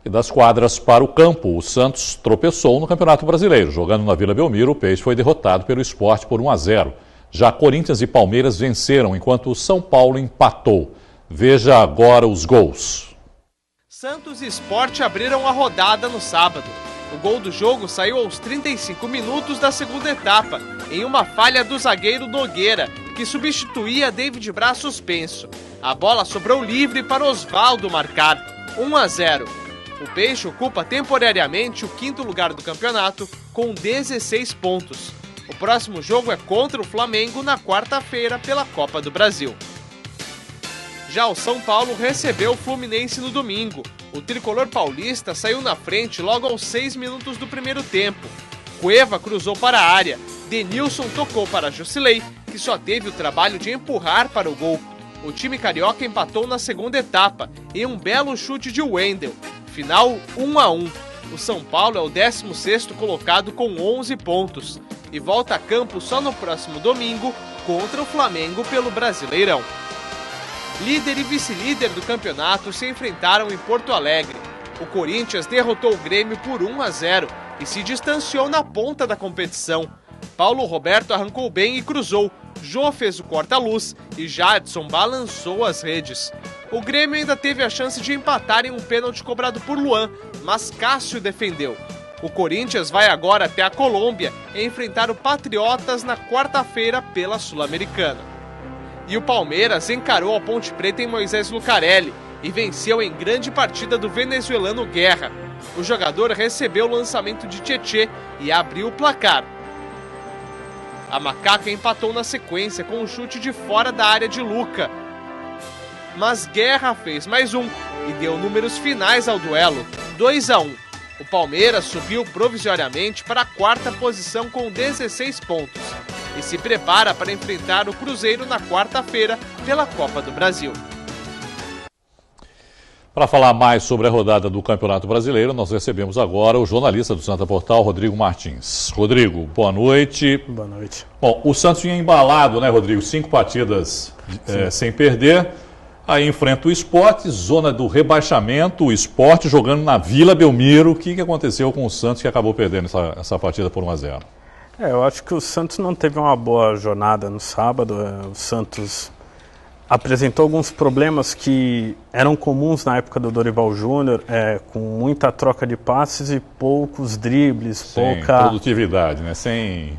E das quadras para o campo, o Santos tropeçou no Campeonato Brasileiro. Jogando na Vila Belmiro, o Peixe foi derrotado pelo Sport por 1-0. Já Corinthians e Palmeiras venceram, enquanto o São Paulo empatou. Veja agora os gols. Santos e Sport abriram a rodada no sábado. O gol do jogo saiu aos 35 minutos da segunda etapa, em uma falha do zagueiro Nogueira, que substituía David Braz suspenso. A bola sobrou livre para Osvaldo marcar 1-0. O Peixe ocupa temporariamente o 5º lugar do campeonato com 16 pontos. O próximo jogo é contra o Flamengo na quarta-feira pela Copa do Brasil. Já o São Paulo recebeu o Fluminense no domingo. O tricolor paulista saiu na frente logo aos 6 minutos do primeiro tempo. Cueva cruzou para a área. Denilson tocou para Jusilei, que só teve o trabalho de empurrar para o gol. O time carioca empatou na segunda etapa, em um belo chute de Wendel. Final 1-1. O São Paulo é o 16º colocado com 11 pontos e volta a campo só no próximo domingo contra o Flamengo pelo Brasileirão. Líder e vice-líder do campeonato se enfrentaram em Porto Alegre. O Corinthians derrotou o Grêmio por 1-0 e se distanciou na ponta da competição. Paulo Roberto arrancou bem e cruzou. Jô fez o corta-luz e Jadson balançou as redes. O Grêmio ainda teve a chance de empatar em um pênalti cobrado por Luan, mas Cássio defendeu. O Corinthians vai agora até a Colômbia e enfrentar o Patriotas na quarta-feira pela Sul-Americana. E o Palmeiras encarou a Ponte Preta em Moisés Lucarelli e venceu em grande partida do venezuelano Guerra. O jogador recebeu o lançamento de Tietê e abriu o placar. A Macaca empatou na sequência com um chute de fora da área de Luca. Mas Guerra fez mais um e deu números finais ao duelo, 2-1. O Palmeiras subiu provisoriamente para a 4ª posição com 16 pontos e se prepara para enfrentar o Cruzeiro na quarta-feira pela Copa do Brasil. Para falar mais sobre a rodada do Campeonato Brasileiro, nós recebemos agora o jornalista do Santa Portal, Rodrigo Martins. Rodrigo, boa noite. Boa noite. Bom, o Santos vinha embalado, né, Rodrigo? 5 partidas sem perder. Aí enfrenta o Sport, zona do rebaixamento, o Sport jogando na Vila Belmiro. O que aconteceu com o Santos que acabou perdendo essa partida por 1-0? Eu acho que o Santos não teve uma boa jornada no sábado. O Santos apresentou alguns problemas que eram comuns na época do Dorival Júnior, com muita troca de passes e poucos dribles, pouca produtividade, né?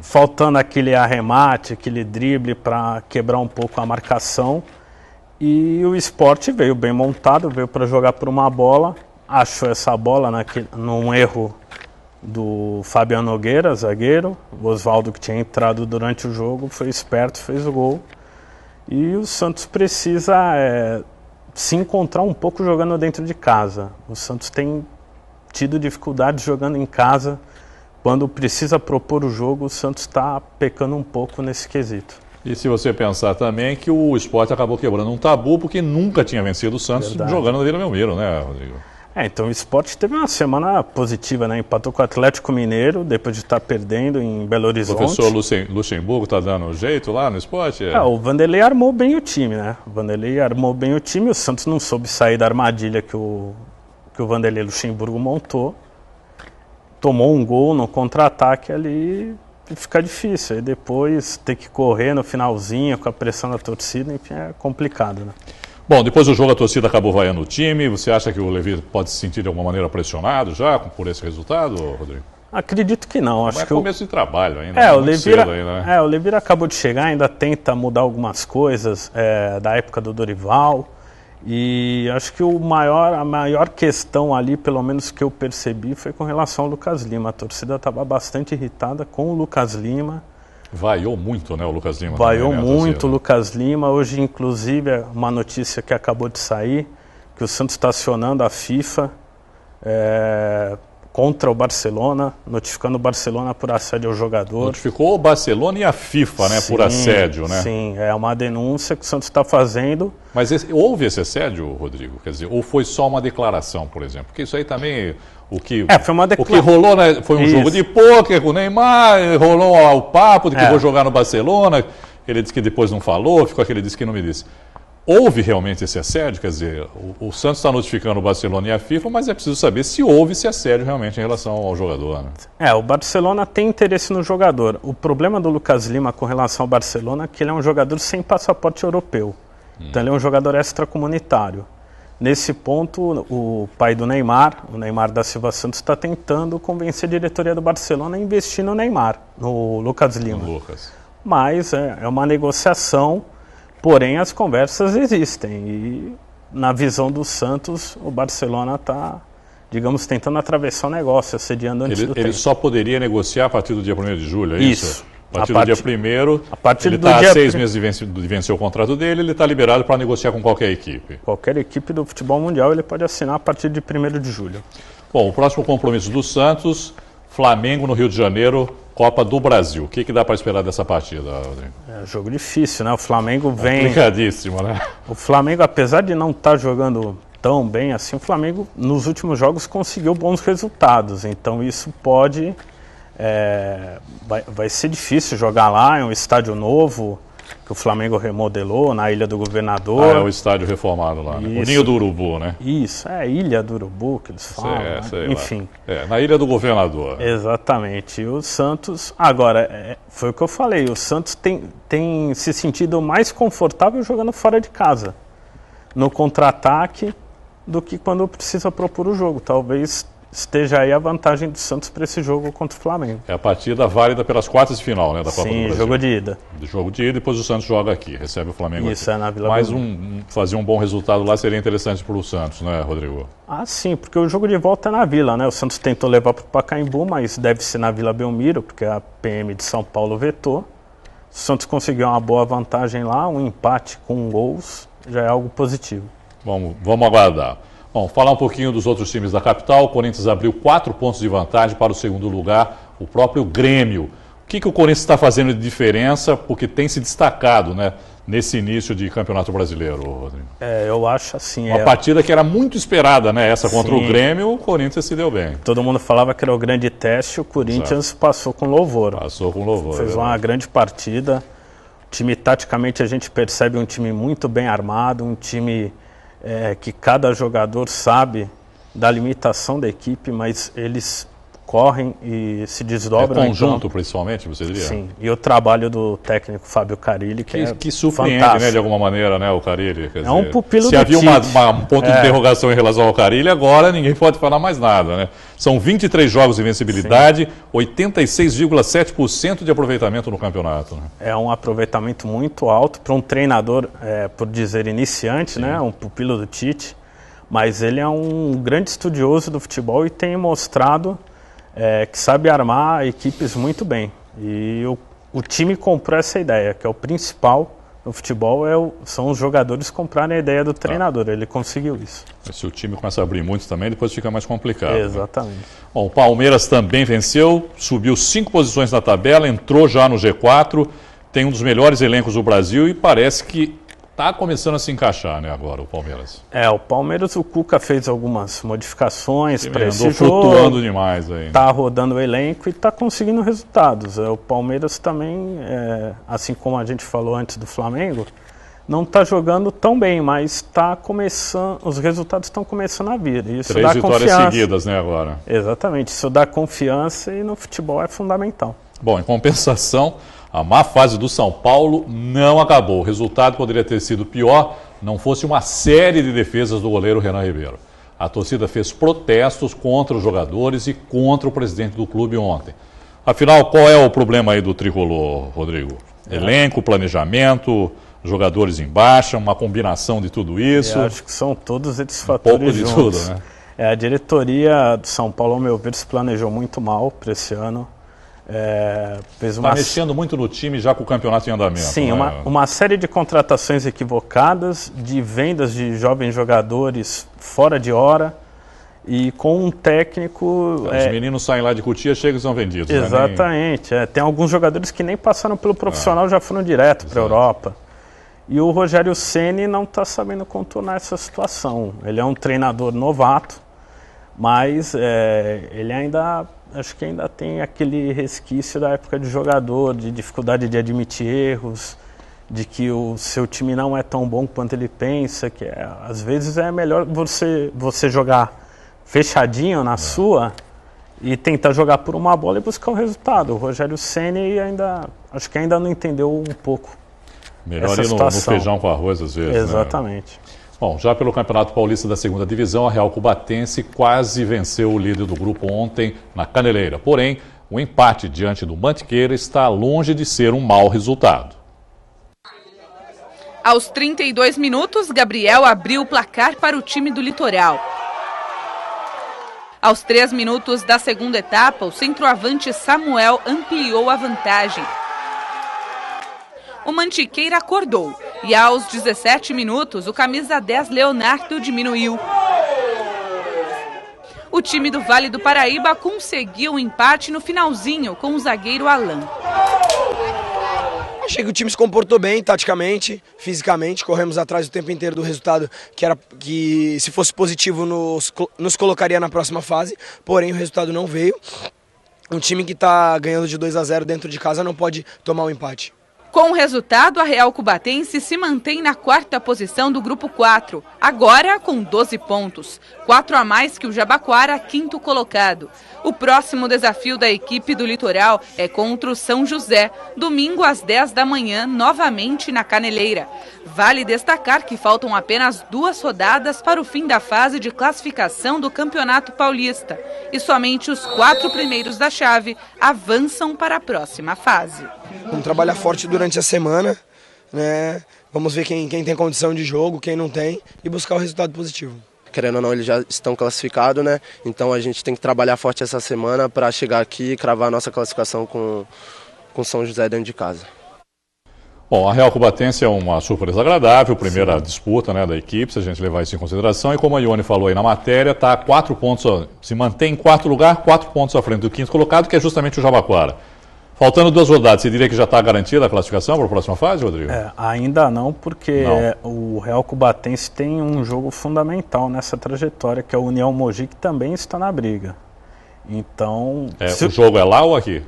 Faltando aquele arremate, aquele drible para quebrar um pouco a marcação. E o Sport veio bem montado, veio para jogar por uma bola, achou essa bola num erro do Fabiano Nogueira, zagueiro. O Osvaldo, que tinha entrado durante o jogo, foi esperto, fez o gol. E o Santos precisa se encontrar um pouco jogando dentro de casa. O Santos tem tido dificuldades jogando em casa. Quando precisa propor o jogo, o Santos está pecando um pouco nesse quesito. E se você pensar também que o Sport acabou quebrando um tabu, porque nunca tinha vencido o Santos jogando na Vila Belmiro, né, Rodrigo? Então o Sport teve uma semana positiva, né? Empatou com o Atlético Mineiro, depois de estar perdendo em Belo Horizonte. O professor Luxemburgo está dando jeito lá no Sport? O Vanderlei armou bem o time, né? O Vanderlei armou bem o time, o Santos não soube sair da armadilha que o Vanderlei Luxemburgo montou. Tomou um gol no contra-ataque ali e fica difícil. Aí depois ter que correr no finalzinho com a pressão da torcida, enfim, é complicado, né? Bom, depois do jogo a torcida acabou vaiando o time. Você acha que o Levi pode se sentir de alguma maneira pressionado já por esse resultado, Rodrigo? Acredito que não. Acho que começo de trabalho ainda. O Levi acabou de chegar, ainda tenta mudar algumas coisas da época do Dorival. E acho que a maior questão ali, pelo menos que eu percebi, foi com relação ao Lucas Lima. A torcida estava bastante irritada com o Lucas Lima. Vaiou muito, né, o Lucas Lima? Vaiou muito o Lucas Lima. Hoje, inclusive, uma notícia que acabou de sair, que o Santos está acionando a FIFA contra o Barcelona, notificando o Barcelona por assédio ao jogador. Notificou o Barcelona e a FIFA, né, por assédio, né? Sim, é uma denúncia que o Santos está fazendo. Mas houve esse assédio, Rodrigo? Quer dizer, ou foi só uma declaração, por exemplo? Porque isso aí também, foi uma o que rolou, né, foi um jogo de pôquer com o Neymar, rolou o papo de que vou jogar no Barcelona, ele disse que depois não falou, ficou aquele disse que não me disse. houve realmente esse assédio? Quer dizer, o Santos está notificando o Barcelona e a FIFA, mas é preciso saber se houve esse assédio realmente em relação ao jogador, né? O Barcelona tem interesse no jogador. O problema do Lucas Lima com relação ao Barcelona é que ele é um jogador sem passaporte europeu. Então ele é um jogador extracomunitário. Nesse ponto, o pai do Neymar, o Neymar da Silva Santos, está tentando convencer a diretoria do Barcelona a investir no Neymar, no Lucas Lima. Mas é uma negociação, porém as conversas existem. E na visão do Santos, o Barcelona está, digamos, tentando atravessar o negócio, assediando antes do tempo. Ele só poderia negociar a partir do dia 1º de julho, é isso? A partir do dia 1º, ele está há 6 meses de vencer o contrato dele, ele está liberado para negociar com qualquer equipe. Qualquer equipe do futebol mundial ele pode assinar a partir de 1º de julho. Bom, o próximo compromisso do Santos, Flamengo no Rio de Janeiro, Copa do Brasil. O que dá para esperar dessa partida, Rodrigo? É um jogo difícil, né? O Flamengo vem... Complicadíssimo, né? O Flamengo, apesar de não estar jogando tão bem assim, o Flamengo nos últimos jogos conseguiu bons resultados. Então isso pode... vai ser difícil jogar lá, é um estádio novo que o Flamengo remodelou na Ilha do Governador. É o estádio reformado lá, né? O Ninho do Urubu, né? Isso, Ilha do Urubu que eles falam, né? Enfim. Na Ilha do Governador. Exatamente. E o Santos, agora, foi o que eu falei, o Santos tem se sentido mais confortável jogando fora de casa, no contra-ataque, do que quando precisa propor o jogo. Talvez esteja aí a vantagem do Santos para esse jogo contra o Flamengo. É a partida válida pelas quartas de final, né, da Copa do Brasil. Sim, jogo de ida. Jogo de ida, depois o Santos joga aqui, recebe o Flamengo Isso, aqui. na Vila Mas Belmiro. fazer um bom resultado lá seria interessante para o Santos, né, Rodrigo? Sim, porque o jogo de volta é na Vila, né? O Santos tentou levar para o Pacaembu, mas deve ser na Vila Belmiro, porque a PM de São Paulo vetou. O Santos conseguiu uma boa vantagem lá, um empate com gols, já é algo positivo. Vamos aguardar. Bom, falar um pouquinho dos outros times da capital. O Corinthians abriu 4 pontos de vantagem para o segundo lugar, o próprio Grêmio. O que o Corinthians está fazendo de diferença, porque tem se destacado, né, nesse início de Campeonato Brasileiro, Rodrigo? Eu acho assim... Uma partida que era muito esperada, né? Essa contra o Grêmio, o Corinthians se deu bem. Todo mundo falava que era o grande teste, o Corinthians passou com louvor. Passou com louvor. Fez uma grande partida. O time, taticamente, a gente percebe um time muito bem armado, um time... que cada jogador sabe da limitação da equipe, mas eles correm e se desdobram. Conjunto, principalmente, você diria? Sim, e o trabalho do técnico Fábio Carilli, que surpreende, fantástico. Né, de alguma maneira, né, o Carilli. Quer dizer, um pupilo do Se havia Tite. um ponto de interrogação em relação ao Carilli, agora ninguém pode falar mais nada, né? São 23 jogos de invencibilidade, 86,7% de aproveitamento no campeonato. Né? É um aproveitamento muito alto para um treinador, por dizer iniciante, né, um pupilo do Tite, mas ele é um grande estudioso do futebol e tem mostrado que sabe armar equipes muito bem. E o time comprou essa ideia, que é o principal no futebol, são os jogadores comprarem a ideia do treinador. Ele conseguiu isso. Se o time começa a abrir muito também, depois fica mais complicado. Exatamente. Né? Bom, o Palmeiras também venceu, subiu 5 posições na tabela, entrou já no G4, tem um dos melhores elencos do Brasil e parece que está começando a se encaixar, né, agora, o Palmeiras. O Palmeiras, o Cuca fez algumas modificações para esse jogo. Andou flutuando demais aí. Está rodando o elenco e está conseguindo resultados. O Palmeiras também, assim como a gente falou antes do Flamengo, não está jogando tão bem, mas está começando, os resultados estão começando a vir. Isso 3 dá vitórias confiança. seguidas, né, agora. Exatamente, isso dá confiança e no futebol é fundamental. Bom, em compensação, a má fase do São Paulo não acabou. O resultado poderia ter sido pior, não fosse uma série de defesas do goleiro Renan Ribeiro. A torcida fez protestos contra os jogadores e contra o presidente do clube ontem. Afinal, qual é o problema aí do tricolor, Rodrigo? Elenco, planejamento, jogadores em baixa, uma combinação de tudo isso? Eu acho que são todos esses fatores pouco de juntos. tudo, né? A diretoria do São Paulo, ao meu ver, se planejou muito mal para esse ano. Está mexendo muito no time já com o campeonato em andamento. Sim, né? uma série de contratações equivocadas, de vendas de jovens jogadores fora de hora e com um técnico... Os meninos saem lá de Cotia, chegam e são vendidos. Exatamente. Né? Tem alguns jogadores que nem passaram pelo profissional, já foram direto para a Europa. E o Rogério Ceni não está sabendo contornar essa situação. Ele é um treinador novato, mas ele acho que ainda tem aquele resquício da época de jogador, de dificuldade de admitir erros, de que o seu time não é tão bom quanto ele pensa, que às vezes é melhor você jogar fechadinho na sua e tentar jogar por uma bola e buscar o resultado. O Rogério Ceni acho que ainda não entendeu um pouco melhor essa ir no situação. feijão com arroz às vezes. Exatamente. Né? Bom, já pelo Campeonato Paulista da Segunda Divisão, a Real Cubatense quase venceu o líder do grupo ontem na Caneleira. Porém, o empate diante do Mantiqueira está longe de ser um mau resultado. Aos 32 minutos, Gabriel abriu o placar para o time do Litoral. Aos 3 minutos da segunda etapa, o centroavante Samuel ampliou a vantagem. O Mantiqueira acordou e aos 17 minutos, o camisa 10 Leonardo diminuiu. O time do Vale do Paraíba conseguiu um empate no finalzinho com o zagueiro Alan. Achei que o time se comportou bem, taticamente, fisicamente, corremos atrás o tempo inteiro do resultado que se fosse positivo nos colocaria na próxima fase, porém o resultado não veio. Um time que está ganhando de 2-0 dentro de casa não pode tomar um empate. Com o resultado, a Real Cubatense se mantém na 4ª posição do grupo 4, agora com 12 pontos, 4 a mais que o Jabaquara, 5º colocado. O próximo desafio da equipe do Litoral é contra o São José, domingo às 10 da manhã, novamente na Caneleira. Vale destacar que faltam apenas 2 rodadas para o fim da fase de classificação do Campeonato Paulista e somente os 4 primeiros da chave avançam para a próxima fase. Vamos trabalhar forte durante a semana, né? Vamos ver quem tem condição de jogo, quem não tem e buscar o resultado positivo. Querendo ou não, eles já estão classificados, né? Então a gente tem que trabalhar forte essa semana para chegar aqui e cravar a nossa classificação com São José dentro de casa. Bom, a Real Cubatense é uma surpresa agradável, primeira disputa, né, da equipe, se a gente levar isso em consideração. E como a Ione falou aí na matéria, está a 4 pontos, se mantém em 4º lugar, 4 pontos à frente do 5º colocado, que é justamente o Jabaquara. Faltando 2 rodadas, você diria que já está garantida a classificação para a próxima fase, Rodrigo? Ainda não, porque o Real Cubatense tem um jogo fundamental nessa trajetória, que é o União Mogi, que também está na briga. Então... O jogo é lá ou aqui?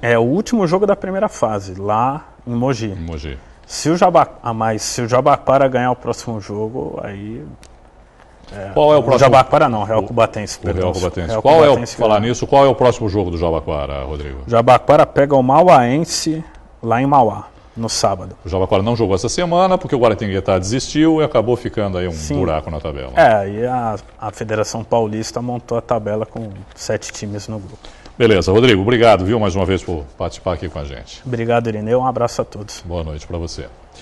É o último jogo da primeira fase, lá em Mogi. Mogi. Se o Jabaquara ganhar o próximo jogo, aí... Qual é o próximo? O Jabaquara não, Real Cubatense. Real Cubatense. Falar nisso, qual é o próximo jogo do Jabaquara, Rodrigo? O Jabaquara pega o Mauaense lá em Mauá, no sábado. O Jabaquara não jogou essa semana porque o Guaratinguetá desistiu e acabou ficando aí um buraco na tabela. E a Federação Paulista montou a tabela com 7 times no grupo. Beleza, Rodrigo, obrigado, viu, mais uma vez por participar aqui com a gente. Obrigado, Irineu, um abraço a todos. Boa noite para você.